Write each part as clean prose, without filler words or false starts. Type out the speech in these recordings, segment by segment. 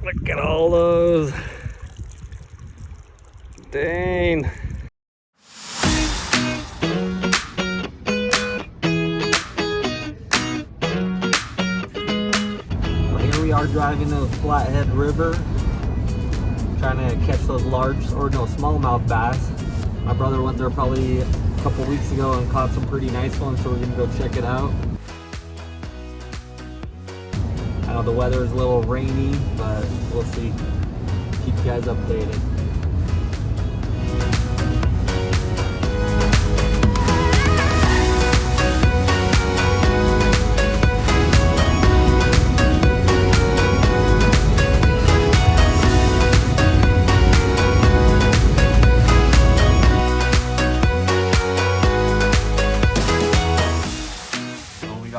Look at all those. Dang. Well, here we are driving to the Flathead River, trying to catch those smallmouth bass. My brother went there probably a couple weeks ago and caught some pretty nice ones, so we're gonna go check it out. I know the weather is a little rainy, but we'll see. Keep you guys updated.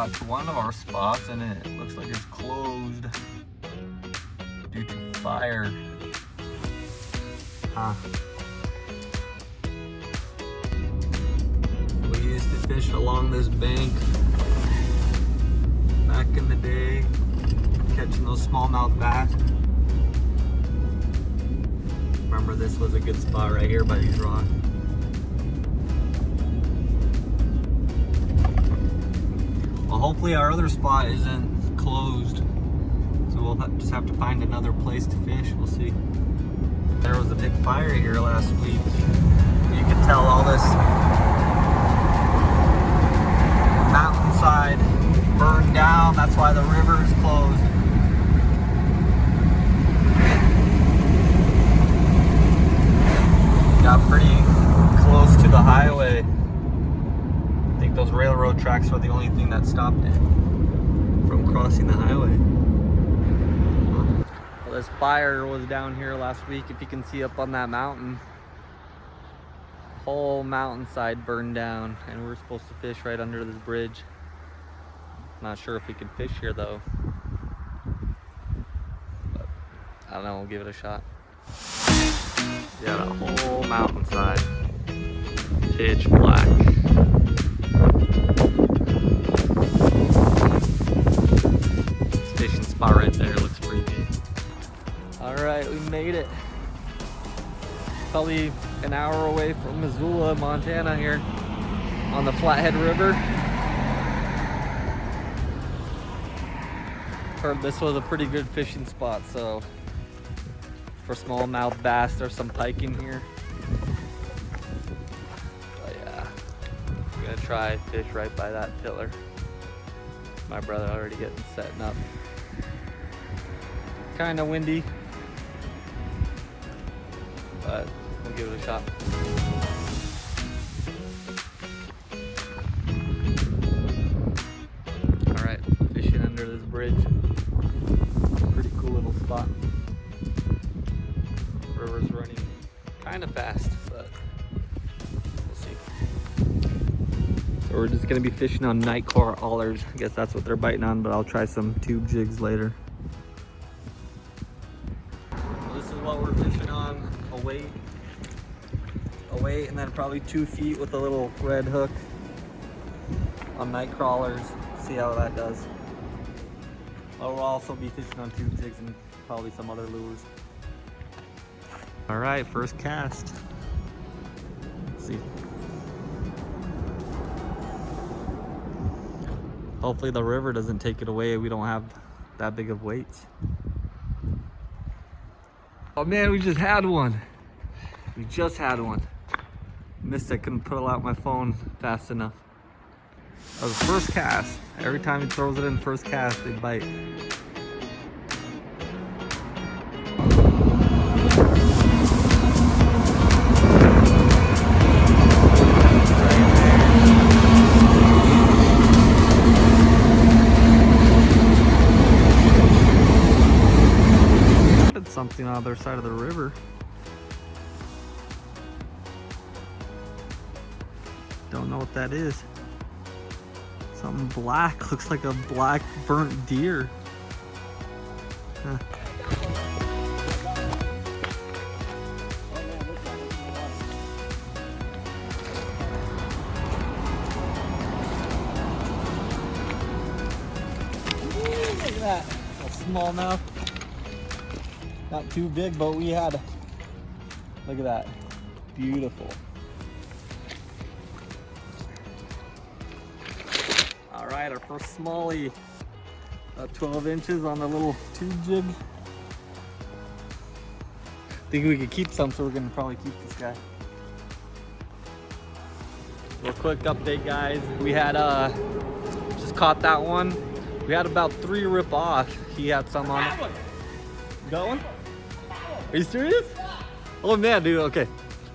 To one of our spots, and it looks like it's closed due to fire. We used to fish along this bank back in the day, catching those smallmouth bass. Remember, this was a good spot right here by these rocks. Well, hopefully our other spot isn't closed, so we'll just have to find another place to fish. We'll see. There was a big fire here last week. You can tell all this mountainside burned down. That's why the river is closed. Got pretty close to the highway. I think those railroad tracks were the only thing that stopped it from crossing the highway. Well, this fire was down here last week. If you can see up on that mountain, the whole mountainside burned down, and we were supposed to fish right under this bridge. Not sure if we can fish here though, but I don't know, we'll give it a shot. Yeah, the whole mountainside, pitch black. Fishing spot right there, looks pretty good. All right, we made it. Probably an hour away from Missoula, Montana here on the Flathead River. Heard this was a pretty good fishing spot, so for smallmouth bass, there's some pike in here. But yeah, I'm gonna try fish right by that pillar. My brother already getting setting up. Kind of windy, but we'll give it a shot. All right, fishing under this bridge. Pretty cool little spot. River's running kind of fast, but we'll see. So we're just gonna be fishing on night crawlers. I guess that's what they're biting on, but I'll try some tube jigs later. This is what we're fishing on, a weight, and then probably 2 feet with a little red hook on night crawlers. See how that does. We'll also be fishing on tube jigs and probably some other lures. All right, first cast. Let's see. Hopefully the river doesn't take it away. We don't have that big of weights. Oh man, we just had one. We just had one. Missed it, couldn't pull out my phone fast enough. That was the first cast. Every time he throws it in first cast, they bite. Something on the other side of the river. Don't know what that is. Something black, looks like a black burnt deer. Huh. Look at that, a smallmouth. Not too big, but we had, look at that, beautiful. All right, our first smallie, 12 inches on the little tube jig. Think we could keep some, so we're gonna probably keep this guy. Real quick update, guys. We had just caught that one. We had about 3 rip off. He had some on it. You got one? Are you serious? Oh man, dude. Okay,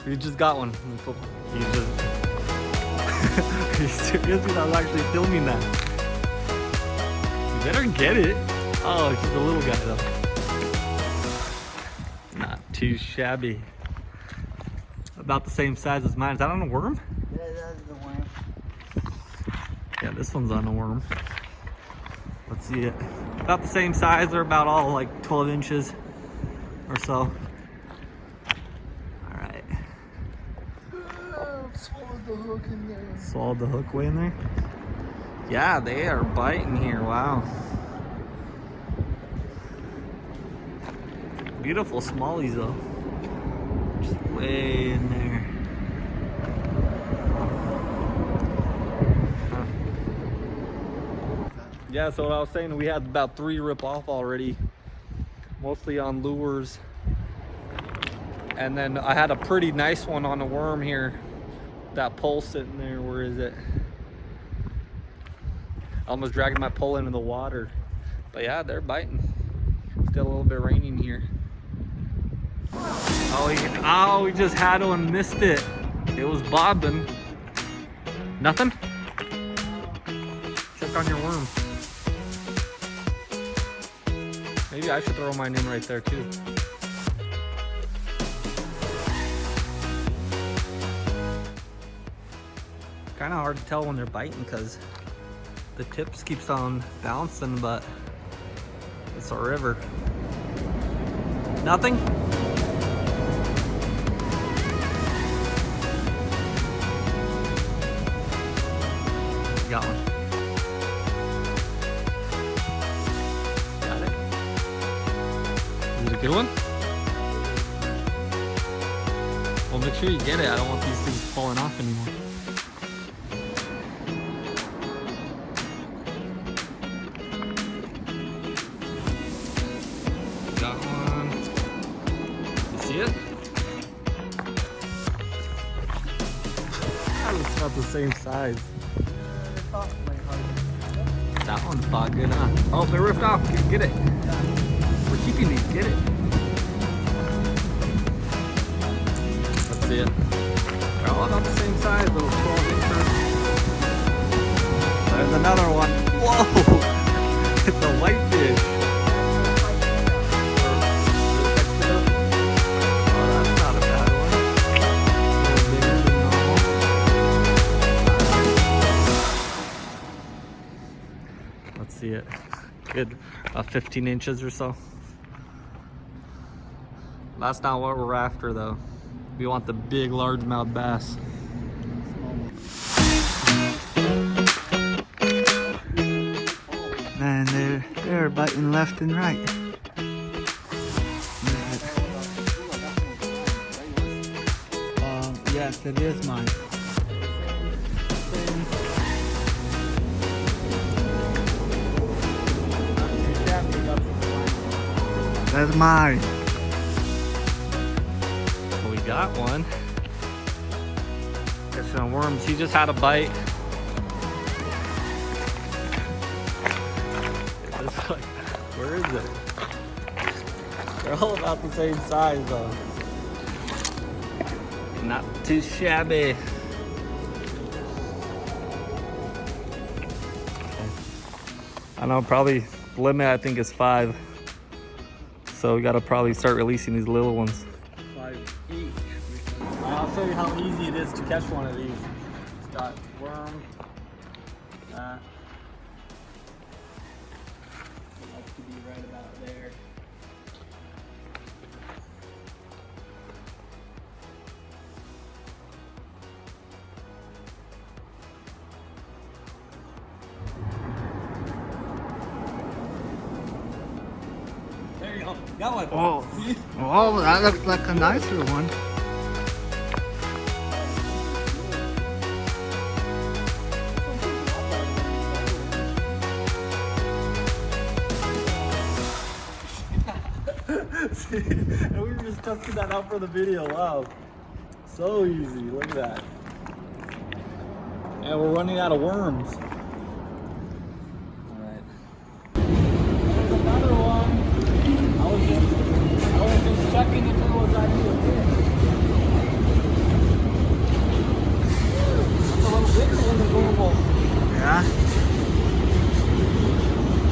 we just got one. He just. Are you serious? Dude, I was actually filming that. You better get it. Oh, she's a little guy though. Not too shabby. About the same size as mine. Is that on a worm? Yeah, that's the worm. Yeah, this one's on a worm. Let's see it. About the same size. They're about all like 12 inches or so. All right. Swallowed the hook in there. Swallowed the hook way in there? Yeah, they are biting here. Wow. Beautiful smallies though. Just way in there. Huh. Yeah, so what I was saying, we had about 3 rip off already, mostly on lures. And then I had a pretty nice one on a worm here. That pole sitting there, where is it? Almost dragging my pole into the water. But yeah, they're biting. Still a little bit raining here. Oh, we just had one, missed it. It was bobbing. Nothing? Check on your worm. Maybe I should throw mine in right there too. Kind of hard to tell when they're biting because the tips keeps on bouncing, but it's a river. Nothing? Got one. Got it. Is it a good one? Well, make sure you get it. I don't want these things falling off anymore. Got one. You see it? It's not the same size. That one's not good, huh? Oh, they ripped off. Get it. We're keeping these. Get it. Let's see it. They're all about the same size, little 12 inches. There's another one. Whoa! It's a whitefish. Oh, that's not a bad one. A little bigger than normal. Let's see it. Good, 15 inches or so. That's not what we're after though. We want the big largemouth bass. Man, they're biting left and right. Yes, it is mine. That's mine. Well, we got one. Catching on worms. He just had a bite. It's like, where is it? They're all about the same size though. Not too shabby. I know, probably limit I think is 5. So we gotta probably start releasing these little ones. 5 each. I'll show you how easy it is to catch one of these. It's got worm, that. It likes to be right about there. There you go. Got one. Oh. See? Oh, that looks like a nicer one. See, and we were just testing that out for the video. Wow, so easy. Look at that. And we're running out of worms. All right. There's another one. I was just checking if it was actually a fish. That's a little bigger one than normal. Yeah.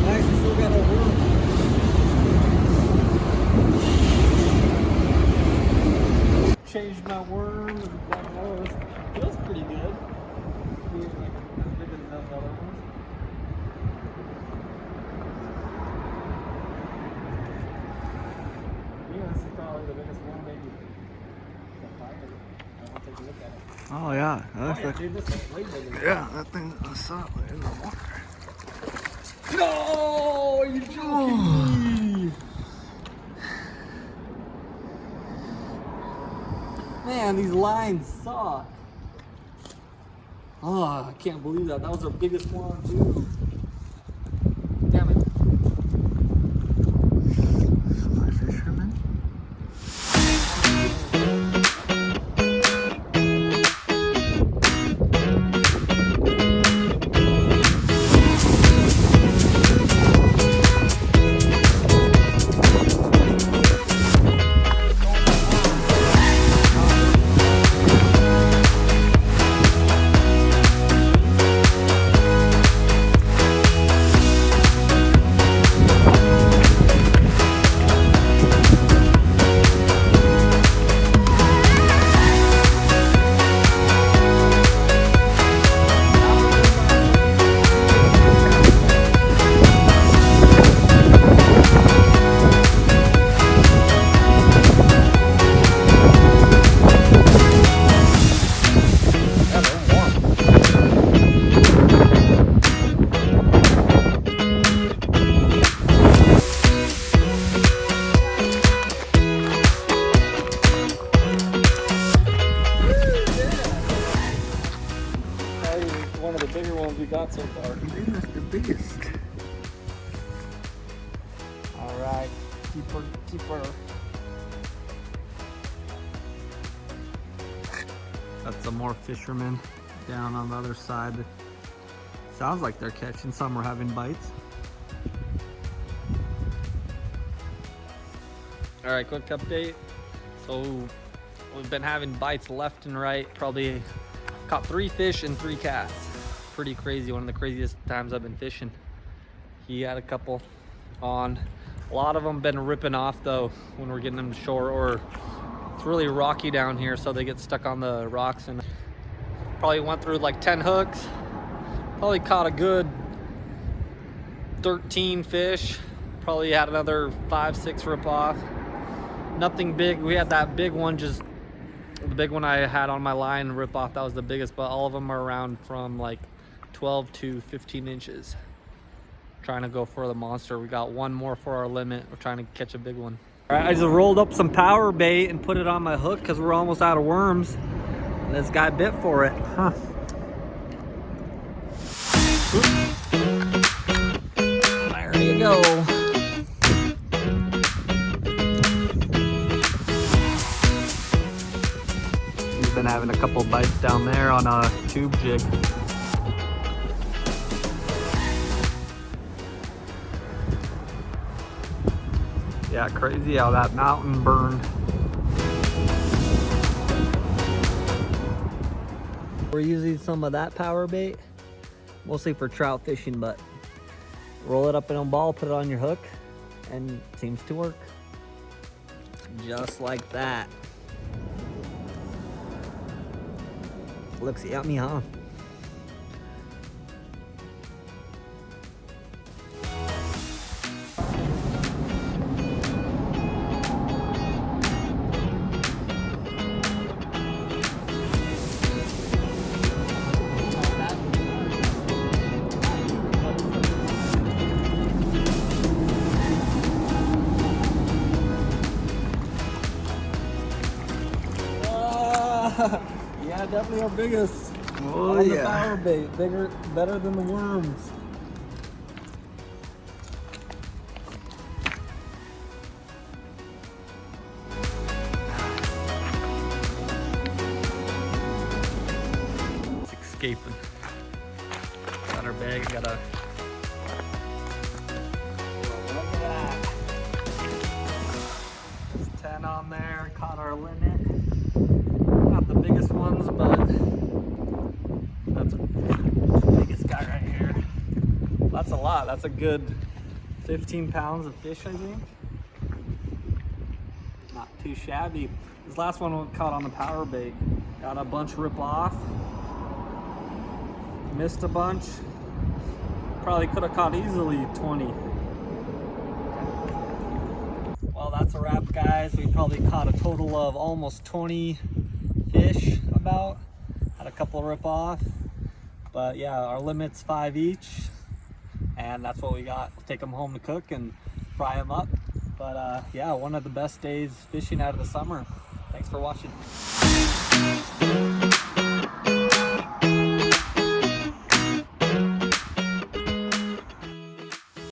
I actually still got a worm. Changed my worm and that was feels pretty good. Feels like as big as those other ones. Yeah, this is probably the biggest one, maybe. The fighter. I'll take a look at it. Oh yeah. That Oh, looks yeah, like. dude, this is way bigger. Yeah, that thing I saw it in the water. No, are you joking me? Man, these lines suck. Oh, I can't believe that. That was our biggest one, too. Damn it. My fisherman. One of the bigger ones we got so far. This is the biggest. All right, keeper. Got some more fishermen down on the other side. Sounds like they're catching some or having bites. All right, quick update. So we've been having bites left and right. Probably caught 3 fish and 3 casts. Pretty crazy, one of the craziest times I've been fishing. He had a couple on. A lot of them been ripping off though when we're getting them to shore, or it's really rocky down here, so they get stuck on the rocks. And probably went through like 10 hooks. Probably caught a good 13 fish. Probably had another 5-6 rip off. Nothing big. We had that big one, just the big one I had on my line rip off. That was the biggest, but all of them are around from like 12 to 15 inches. Trying to go for the monster. We got one more for our limit. We're trying to catch a big one. All right, I just rolled up some power bait and put it on my hook because we're almost out of worms. And this guy bit for it. Huh. There you go. He's been having a couple bites down there on a tube jig. Yeah, crazy how that mountain burned. We're using some of that power bait, mostly for trout fishing, but roll it up in a ball, put it on your hook, and it seems to work. Just like that. Looks yummy, huh? Yeah, definitely our biggest. Oh On the yeah. power bait, bigger, better than the worms. It's escaping. Got our bag, got a. Look at that. There's 10 on there, caught our limit. Not the biggest ones, but that's the biggest guy right here. That's a lot. That's a good 15 pounds of fish, I think. Not too shabby. This last one caught on the power bait. Got a bunch rip off. Missed a bunch. Probably could have caught easily 20. Well, that's a wrap, guys. We probably caught a total of almost 20 fish about. Had a couple rip off. But yeah, our limit's 5 each. And that's what we got. We'll take them home to cook and fry them up. But yeah, one of the best days fishing out of the summer. Thanks for watching.